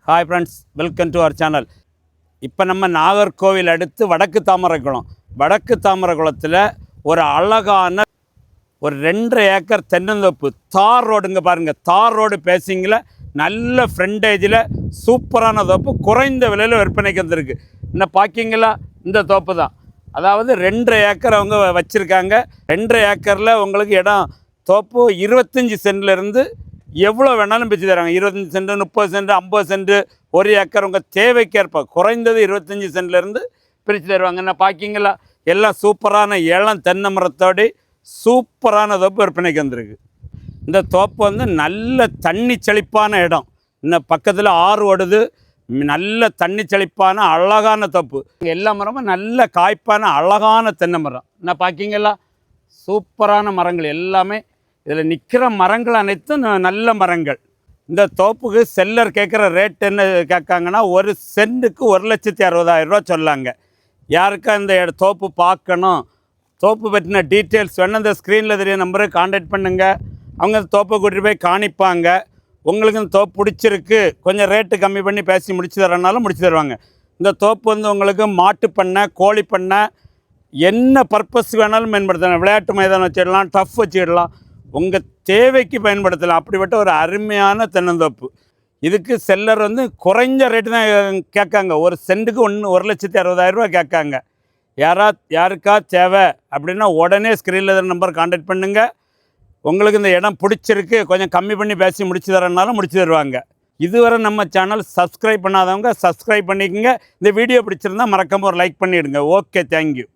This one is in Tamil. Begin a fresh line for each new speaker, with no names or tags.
Hi friends, welcome to our channel. இப்போ நம்ம நாகர்கோவில் அடுத்து வடக்கு தாமரைக்குளம். வடக்கு தாமரைக்குளத்தில் ஒரு அழகான ஒரு 2.5 ஏக்கர் தென்னந்தோப்பு, தார் ரோடுங்க பாருங்கள். தார் ரோடு பேசிங்கில் நல்ல ஃப்ரண்டேஜில் சூப்பரான தோப்பு, குறைந்த விலையில் விற்பனைக்கு வந்திருக்கு. இன்னும் பார்க்கிங்களா, இந்த தோப்பு தான். அதாவது 2.5 ஏக்கர் அவங்க வச்சுருக்காங்க. 2.5 ஏக்கரில் உங்களுக்கு இடம் தோப்பு 25 சென்ட்லேருந்து எவ்வளோ வேணாலும் பிச்சு தராங்க. 25 சென்ட், 30 சென்ட், 50 சென்ட், 1 ஏக்கர் உங்கள் தேவைக்கேற்ப குறைந்தது 25 சென்ட்லேருந்து பிரித்து தருவாங்க. என்ன பார்க்கிங்களா, எல்லாம் சூப்பரான இளம் தென்னை மரத்தோடு சூப்பரான தோப்பு விற்பனைக்கு வந்திருக்கு. இந்த தோப்பு வந்து நல்ல தண்ணி செழிப்பான இடம். இன்னும் பக்கத்தில் ஆறு ஓடுது. நல்ல தண்ணி செழிப்பான அழகான தோப்பு. எல்லா மரமும் நல்ல காய்ப்பான அழகான தென்னை மரம். என்ன பார்க்கிங்களா, சூப்பரான மரங்கள் எல்லாமே. இதில் நிற்கிற மரங்கள் அனைத்தும் நல்ல மரங்கள். இந்த தோப்புக்கு செல்லர் கேட்குற ரேட் என்ன கேட்காங்கன்னா, ஒரு சென்ட்டுக்கு 1,60,000 ரூபா சொல்லாங்க. யாருக்கா இந்த தோப்பு பார்க்கணும், தோப்பு பற்றின டீட்டெயில்ஸ் வேணும், இந்த ஸ்க்ரீனில் தெரிய நம்பருக்கு கான்டாக்ட் பண்ணுங்கள். அவங்க அந்த தோப்பை கூட்டிகிட்டு போய் காணிப்பாங்க. உங்களுக்கு இந்த தோப்பு பிடிச்சிருக்கு, கொஞ்சம் ரேட்டு கம்மி பண்ணி பேசி முடிச்சு தரனாலும் முடிச்சு தருவாங்க. இந்த தோப்பு வந்து உங்களுக்கு மாட்டு பண்ணை, கோழி பண்ணை, என்ன பர்பஸ் வேணாலும் பயன்படுத்தலாம். விளையாட்டு மைதானம் வச்சிடலாம், டஃப் வச்சிடலாம், உங்கள் தேவைக்கு பயன்படுத்தலாம். அப்படிப்பட்ட ஒரு அருமையான தென்னந்தோப்பு. இதுக்கு செல்லர் வந்து குறைஞ்ச ரேட்டு தான் கேட்காங்க. ஒரு சென்ட்டுக்கு 1,60,000 ரூபா கேட்காங்க. யாருக்கா தேவை அப்படின்னா உடனே ஸ்க்ரீனில் நம்பர் கான்டாக்ட் பண்ணுங்கள். உங்களுக்கு இந்த இடம் பிடிச்சிருக்கு, கொஞ்சம் கம்மி பண்ணி பேசி முடிச்சு தரனாலும் முடிச்சு தருவாங்க. இதுவரை நம்ம சேனல் சப்ஸ்கிரைப் பண்ணாதவங்க சப்ஸ்கிரைப் பண்ணிக்கோங்க. இந்த வீடியோ பிடிச்சிருந்தால் மறக்காமல் ஒரு லைக் பண்ணிவிடுங்க. Okay, thank you.